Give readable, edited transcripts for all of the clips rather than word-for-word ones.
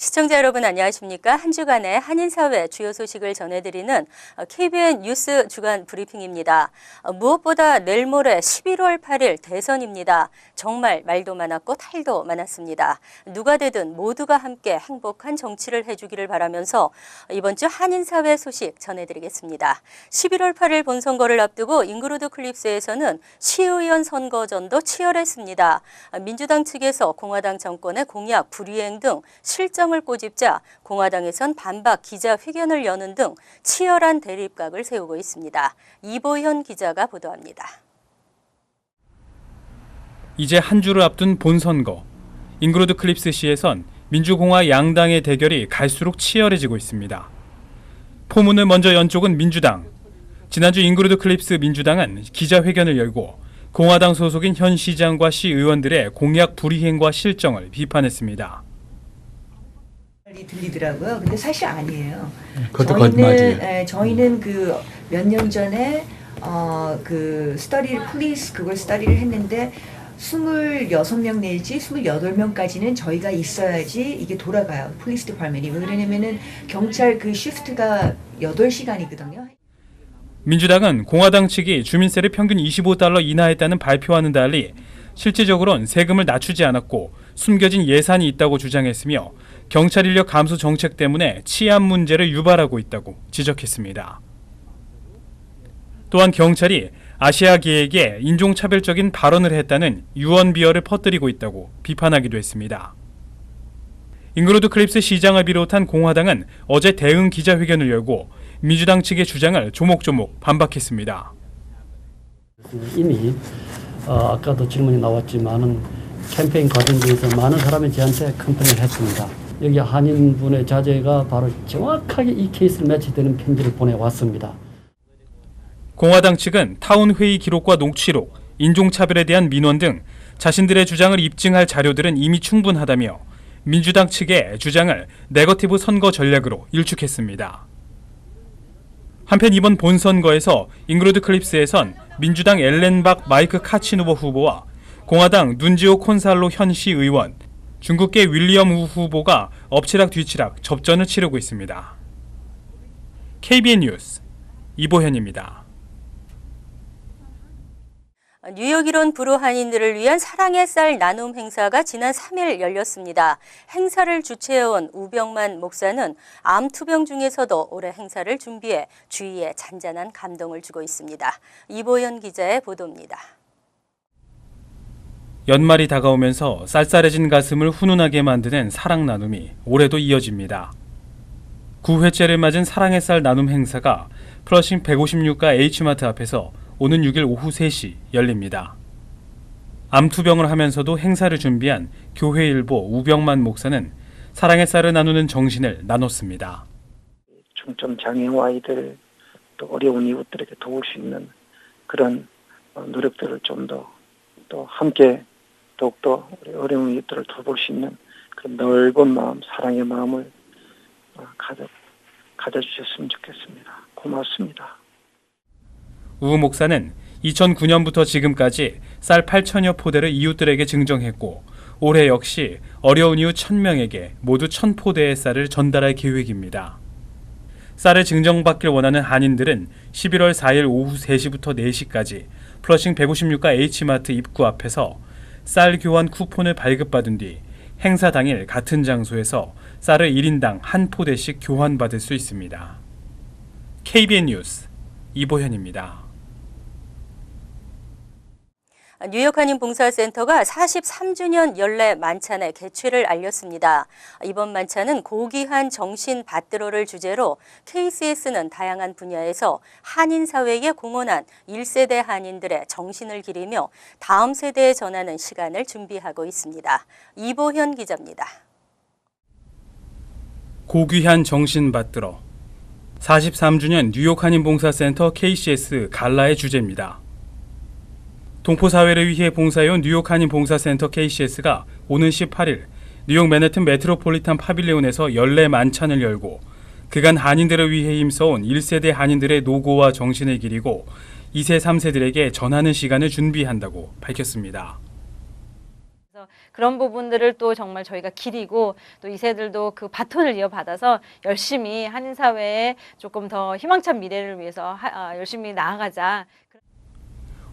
시청자 여러분 안녕하십니까? 한 주간의 한인사회 주요 소식을 전해드리는 KBN 뉴스 주간 브리핑입니다. 무엇보다 내일 모레 11월 8일 대선입니다. 정말 말도 많았고 탈도 많았습니다. 누가 되든 모두가 함께 행복한 정치를 해주기를 바라면서 이번 주 한인사회 소식 전해드리겠습니다. 11월 8일 본선거를 앞두고 잉그루드 클립스에서는 시의원 선거전도 치열했습니다. 민주당 측에서 공화당 정권의 공약 불이행 등 실정을 꼬집자 공화당에선 반박 기자회견을 여는 등 치열한 대립각을 세우고 있습니다. 이보현 기자가 보도합니다. 이제 한 주를 앞둔 본선거. 잉그루드 클립스시에선 민주공화 양당의 대결이 갈수록 치열해지고 있습니다. 포문을 먼저 연 쪽은 민주당. 지난주 잉그루드 클립스 민주당은 기자회견을 열고 공화당 소속인 현 시장과 시의원들의 공약 불이행과 실정을 비판했습니다. 들리더라고요. 근데 사실 아니에요. 그것도 거짓말이에요. 저희는 그 몇 년 전에 그 폴리스 그걸 스터디를 했는데 26명 내지 28명까지는 저희가 있어야지 이게 돌아가요. 폴리스 디파트먼이. 왜 그러냐면은 경찰 그 시프트가 8시간이거든요. 민주당은 공화당 측이 주민세를 평균 $25 인하했다는 발표와는 달리 실질적으로는 세금을 낮추지 않았고 숨겨진 예산이 있다고 주장했으며 경찰 인력 감소 정책 때문에 치안 문제를 유발하고 있다고 지적했습니다. 또한 경찰이 아시아계에게 인종차별적인 발언을 했다는 유언비어를 퍼뜨리고 있다고 비판하기도 했습니다. 잉그루드 클립스 시장을 비롯한 공화당은 어제 대응 기자회견을 열고 민주당 측의 주장을 조목조목 반박했습니다. 이미 아까도 질문이 나왔지만은 캠페인 과정에서 많은 사람이 저한테 컴플레인을 했습니다. 여기 한인분의 자제가 바로 정확하게 이 케이스를 매치되는 편지를 보내왔습니다. 공화당 측은 타운회의 기록과 녹취록, 인종차별에 대한 민원 등 자신들의 주장을 입증할 자료들은 이미 충분하다며 민주당 측의 주장을 네거티브 선거 전략으로 일축했습니다. 한편 이번 본선거에서 잉그루드 클립스에선 민주당 엘렌박 마이크 카치노버 후보와 공화당 눈지오 콘살로 현 시의원, 중국계 윌리엄 우 후보가 엎치락 뒤치락 접전을 치르고 있습니다. KBN 뉴스 이보현입니다. 뉴욕 일원 불우 한인들을 위한 사랑의 쌀 나눔 행사가 지난 3일 열렸습니다. 행사를 주최해온 우병만 목사는 암 투병 중에서도 올해 행사를 준비해 주위에 잔잔한 감동을 주고 있습니다. 이보현 기자의 보도입니다. 연말이 다가오면서 쌀쌀해진 가슴을 훈훈하게 만드는 사랑 나눔이 올해도 이어집니다. 9회째를 맞은 사랑의 쌀 나눔 행사가 플러싱 156가 H마트 앞에서 오는 6일 오후 3시 열립니다. 암투병을 하면서도 행사를 준비한 교회 일보 우병만 목사는 사랑의 쌀을 나누는 정신을 나눴습니다. 중증 장애와 아이들 또 어려운 이웃들에게 도울 수 있는 그런 노력들을 좀 더 함께 더욱더 우리 어려운 이웃들을 돌볼 수 있는 그런 넓은 마음, 사랑의 마음을 가져주셨으면 좋겠습니다. 고맙습니다. 우 목사는 2009년부터 지금까지 쌀 8천여 포대를 이웃들에게 증정했고 올해 역시 어려운 이웃 1,000명에게 모두 1,000포대의 쌀을 전달할 계획입니다. 쌀을 증정받길 원하는 한인들은 11월 4일 오후 3시부터 4시까지 플러싱 156가 H마트 입구 앞에서 쌀 교환 쿠폰을 발급받은 뒤 행사 당일 같은 장소에서 쌀을 1인당 한 포대씩 교환받을 수 있습니다. KBN 뉴스 이보현입니다. 뉴욕 한인 봉사센터가 43주년 연례 만찬의 개최를 알렸습니다. 이번 만찬은 고귀한 정신 받들어를 주제로 KCS는 다양한 분야에서 한인 사회에 공헌한 1세대 한인들의 정신을 기리며 다음 세대에 전하는 시간을 준비하고 있습니다. 이보현 기자입니다. 고귀한 정신 받들어 43주년 뉴욕 한인 봉사센터 KCS 갈라의 주제입니다. 동포사회를 위해 봉사해온 뉴욕 한인 봉사센터 KCS가 오는 18일 뉴욕 맨해튼 메트로폴리탄 파빌리온에서 연례 만찬을 열고 그간 한인들을 위해 힘써온 1세대 한인들의 노고와 정신을 기리고 2세, 3세들에게 전하는 시간을 준비한다고 밝혔습니다. 그런 부분들을 또 정말 저희가 기리고 또 2세들도 그 바톤을 이어받아서 열심히 한인사회에 조금 더 희망찬 미래를 위해서 열심히 나아가자.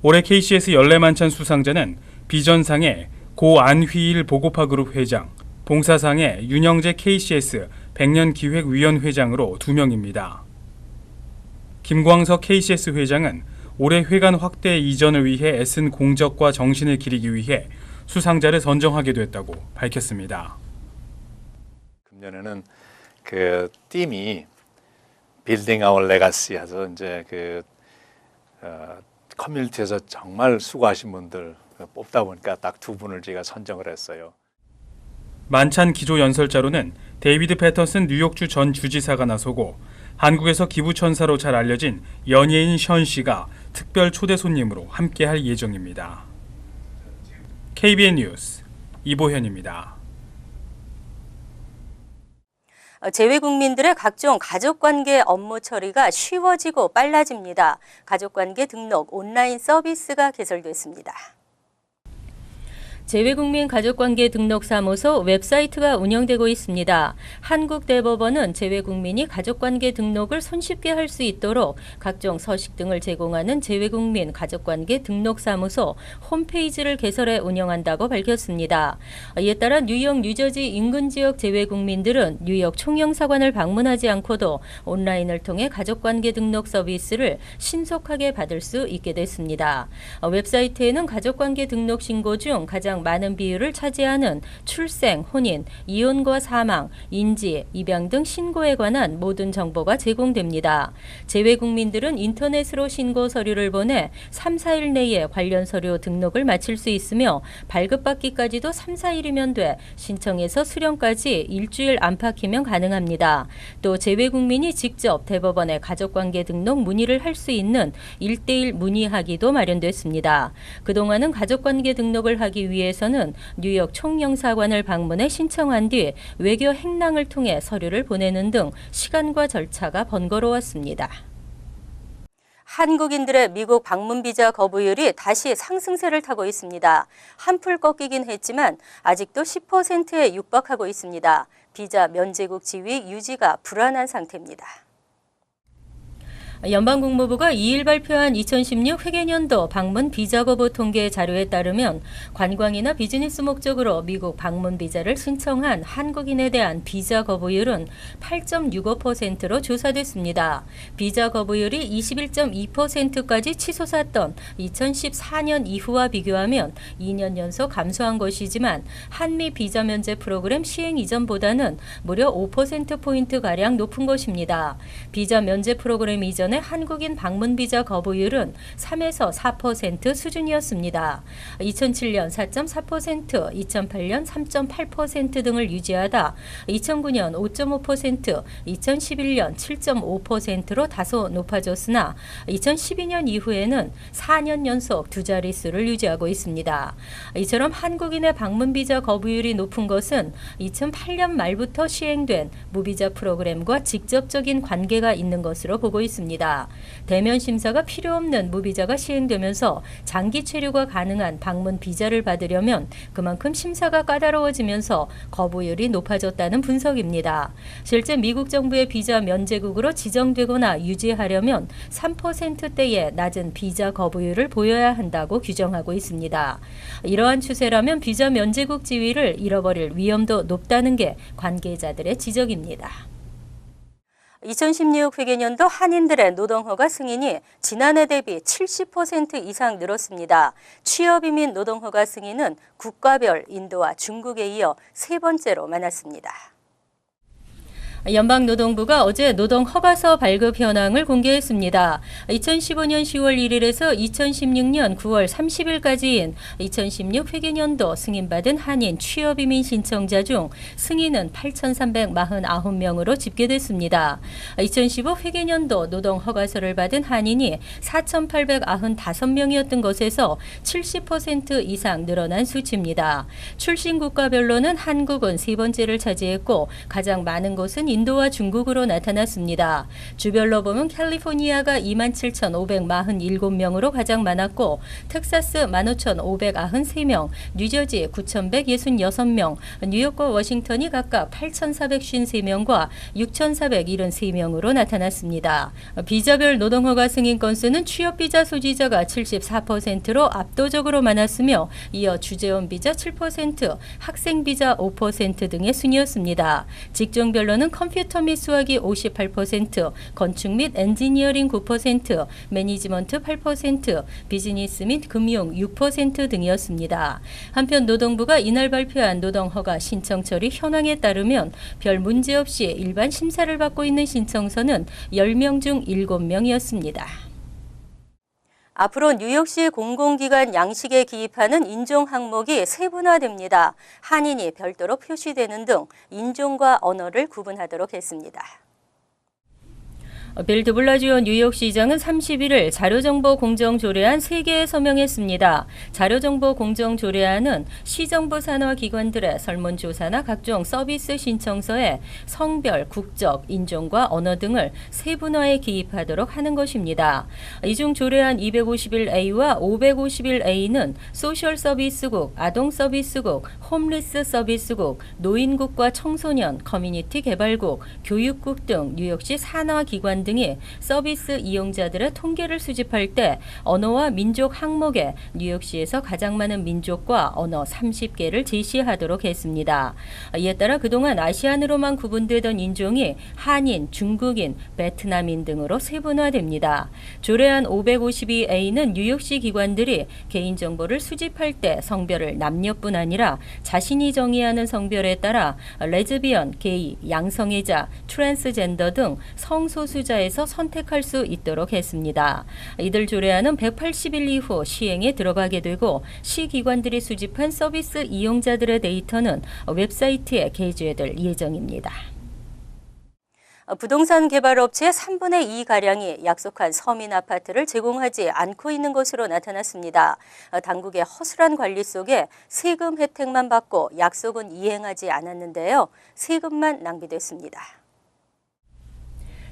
올해 KCS 연례만찬 수상자는 비전상의 고 안휘일 보고파 그룹 회장, 봉사상의 윤영재 KCS 100년 기획위원 회장으로 2명입니다. 김광석 KCS 회장은 올해 회관 확대 이전을 위해 애쓴 공적과 정신을 기리기 위해 수상자를 선정하게 됐다고 밝혔습니다. 금년에는 그 띠이 Building Our Legacy 해서 이제 커뮤니티에서 정말 수고하신 분들 뽑다 보니까 딱 2분을 제가 선정을 했어요. 만찬 기조 연설자로는 데이비드 패터슨 뉴욕주 전 주지사가 나서고 한국에서 기부천사로 잘 알려진 연예인 션 씨가 특별 초대 손님으로 함께할 예정입니다. KBN 뉴스 이보현입니다. 재외국민들의 각종 가족관계 업무 처리가 쉬워지고 빨라집니다. 가족관계 등록 온라인 서비스가 개설됐습니다. 재외국민 가족관계 등록사무소 웹사이트가 운영되고 있습니다. 한국대법원은 재외국민이 가족관계 등록을 손쉽게 할 수 있도록 각종 서식 등을 제공하는 재외국민 가족관계 등록사무소 홈페이지를 개설해 운영한다고 밝혔습니다. 이에 따라 뉴욕, 뉴저지 인근 지역 재외국민들은 뉴욕 총영사관을 방문하지 않고도 온라인을 통해 가족관계 등록 서비스를 신속하게 받을 수 있게 됐습니다. 웹사이트에는 가족관계 등록 신고 중 가장 많은 비율을 차지하는 출생, 혼인, 이혼과 사망, 인지, 입양 등 신고에 관한 모든 정보가 제공됩니다. 재외국민들은 인터넷으로 신고 서류를 보내 3, 4일 내에 관련 서류 등록을 마칠 수 있으며 발급받기까지도 3, 4일이면 돼 신청해서 수령까지 일주일 안팎이면 가능합니다. 또 재외국민이 직접 대법원에 가족관계 등록 문의를 할 수 있는 1:1 문의하기도 마련됐습니다. 그동안은 가족관계 등록을 하기 위해서는 뉴욕 총영사관을 방문해 신청한 뒤 외교 행랑을 통해 서류를 보내는 등 시간과 절차가 번거로웠습니다. 한국인들의 미국 방문 비자 거부율이 다시 상승세를 타고 있습니다. 한풀 꺾이긴 했지만 아직도 10%에 육박하고 있습니다. 비자 면제국 지위 유지가 불안한 상태입니다. 연방국무부가 2일 발표한 2016 회계년도 방문 비자 거부 통계 자료에 따르면 관광이나 비즈니스 목적으로 미국 방문 비자를 신청한 한국인에 대한 비자 거부율은 8.65%로 조사됐습니다. 비자 거부율이 21.2%까지 치솟았던 2014년 이후와 비교하면 2년 연속 감소한 것이지만 한미 비자 면제 프로그램 시행 이전보다는 무려 5%포인트가량 높은 것입니다. 비자 면제 프로그램 이전에 한국인 방문 비자 거부율은 3에서 4% 수준이었습니다. 2007년 4.4%, 2008년 3.8% 등을 유지하다 2009년 5.5%, 2011년 7.5%로 다소 높아졌으나 2012년 이후에는 4년 연속 두 자릿수를 유지하고 있습니다. 이처럼 한국인의 방문 비자 거부율이 높은 것은 2008년 말부터 시행된 무비자 프로그램과 직접적인 관계가 있는 것으로 보고 있습니다. 대면 심사가 필요 없는 무비자가 시행되면서 장기 체류가 가능한 방문 비자를 받으려면 그만큼 심사가 까다로워지면서 거부율이 높아졌다는 분석입니다. 실제 미국 정부의 비자 면제국으로 지정되거나 유지하려면 3%대의 낮은 비자 거부율을 보여야 한다고 규정하고 있습니다. 이러한 추세라면 비자 면제국 지위를 잃어버릴 위험도 높다는 게 관계자들의 지적입니다. 2016 회계년도 한인들의 노동허가 승인이 지난해 대비 70% 이상 늘었습니다. 취업이민 노동허가 승인은 국가별 인도와 중국에 이어 세 번째로 많았습니다. 연방노동부가 어제 노동허가서 발급 현황을 공개했습니다. 2015년 10월 1일에서 2016년 9월 30일까지인 2016 회계년도 승인받은 한인 취업이민 신청자 중 승인은 8,349명으로 집계됐습니다. 2015 회계년도 노동허가서를 받은 한인이 4,895명이었던 것에서 70% 이상 늘어난 수치입니다. 출신 국가별로는 한국은 세 번째를 차지했고 가장 많은 곳은 인도와 중국으로 나타났습니다. 주별로 보면 캘리포니아가 27,547명으로 가장 많았고 텍사스 15,593명, 뉴저지 9,166명, 뉴욕과 워싱턴이 각각 8,453명과 6,473명으로 나타났습니다. 비자별 노동허가 승인 건수는 취업비자 소지자가 74%로 압도적으로 많았으며 이어 주재원 비자 7%, 학생비자 5% 등의 순이었습니다. 직종별로는 컴퓨터 및 수학이 58%, 건축 및 엔지니어링 9%, 매니지먼트 8%, 비즈니스 및 금융 6% 등이었습니다. 한편 노동부가 이날 발표한 노동허가 신청 처리 현황에 따르면 별 문제 없이 일반 심사를 받고 있는 신청서는 10명 중 7명이었습니다. 앞으로 뉴욕시 공공기관 양식에 기입하는 인종 항목이 세분화됩니다. 한인이 별도로 표시되는 등 인종과 언어를 구분하도록 했습니다. 빌 드블라지오 뉴욕시장은 31일 자료정보 공정조례안 3개에 서명했습니다. 자료정보 공정조례안은 시정부 산하기관들의 설문조사나 각종 서비스 신청서에 성별, 국적, 인종과 언어 등을 세분화에 기입하도록 하는 것입니다. 이 중 조례안 251A와 551A는 소셜서비스국, 아동서비스국, 홈리스 서비스국, 노인국과 청소년, 커뮤니티 개발국, 교육국 등 뉴욕시 산하기관 등이 서비스 이용자들의 통계를 수집할 때 언어와 민족 항목에 뉴욕시에서 가장 많은 민족과 언어 30개를 제시하도록 했습니다. 이에 따라 그동안 아시안으로만 구분되던 인종이 한인, 중국인, 베트남인 등으로 세분화됩니다. 조례안 552A는 뉴욕시 기관들이 개인정보를 수집할 때 성별을 남녀뿐 아니라 자신이 정의하는 성별에 따라 레즈비언, 게이, 양성애자, 트랜스젠더 등 성소수자에서 선택할 수 있도록 했습니다. 이들 조례안은 180일 이후 시행에 들어가게 되고 시 기관들이 수집한 서비스 이용자들의 데이터는 웹사이트에 게재될 예정입니다. 부동산 개발업체의 3분의 2가량이 약속한 서민 아파트를 제공하지 않고 있는 것으로 나타났습니다. 당국의 허술한 관리 속에 세금 혜택만 받고 약속은 이행하지 않았는데요. 세금만 낭비됐습니다.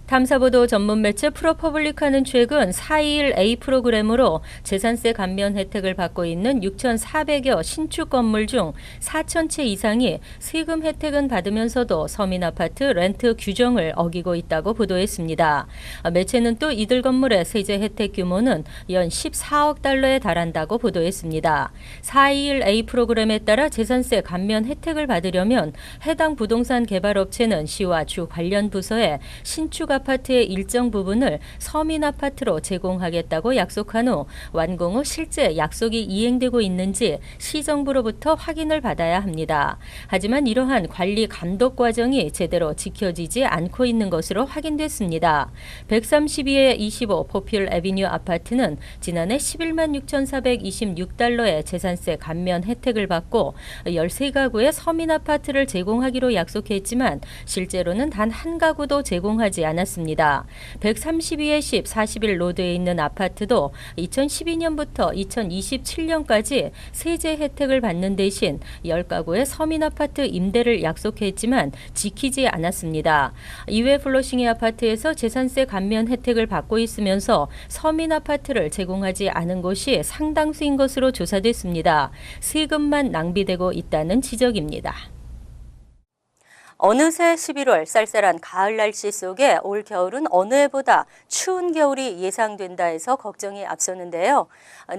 탐사보도 전문 매체 프로퍼블릭하는 최근 421A 프로그램으로 재산세 감면 혜택을 받고 있는 6,400여 신축 건물 중 4,000채 이상이 세금 혜택은 받으면서도 서민 아파트 렌트 규정을 어기고 있다고 보도했습니다. 매체는 또 이들 건물의 세제 혜택 규모는 연 14억 달러에 달한다고 보도했습니다. 421A 프로그램에 따라 재산세 감면 혜택을 받으려면 해당 부동산 개발업체는 시와 주 관련 부서에 신축 아파트의 일정 부분을 서민 아파트로 제공하겠다고 약속한 후 완공 후 실제 약속이 이행되고 있는지 시정부로부터 확인을 받아야 합니다. 하지만 이러한 관리 감독 과정이 제대로 지켜지지 않고 있는 것으로 확인됐습니다. 132에 25 포퓰 애비뉴 아파트는 지난해 11만 6,426달러의 재산세 감면 혜택을 받고 13가구의 서민 아파트를 제공하기로 약속했지만 실제로는 단 한 가구도 제공하지 않았습니다. 132에 10 41 로드에 있는 아파트도 2012년부터 2027년까지 세제 혜택을 받는 대신 10가구의 서민 아파트 임대를 약속했지만 지키지 않았습니다. 이외 플러싱의 아파트에서 재산세 감면 혜택을 받고 있으면서 서민 아파트를 제공하지 않은 곳이 상당수인 것으로 조사됐습니다. 세금만 낭비되고 있다는 지적입니다. 어느새 11월 쌀쌀한 가을 날씨 속에 올 겨울은 어느 해보다 추운 겨울이 예상된다 해서 걱정이 앞서는데요.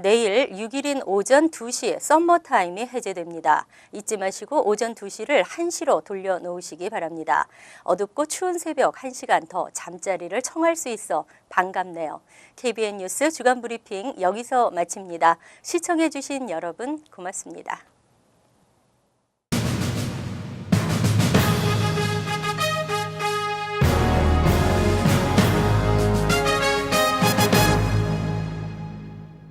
내일 6일인 오전 2시 썸머타임이 해제됩니다. 잊지 마시고 오전 2시를 1시로 돌려놓으시기 바랍니다. 어둡고 추운 새벽 1시간 더 잠자리를 청할 수 있어 반갑네요. KBN 뉴스 주간 브리핑 여기서 마칩니다. 시청해 주신 여러분 고맙습니다.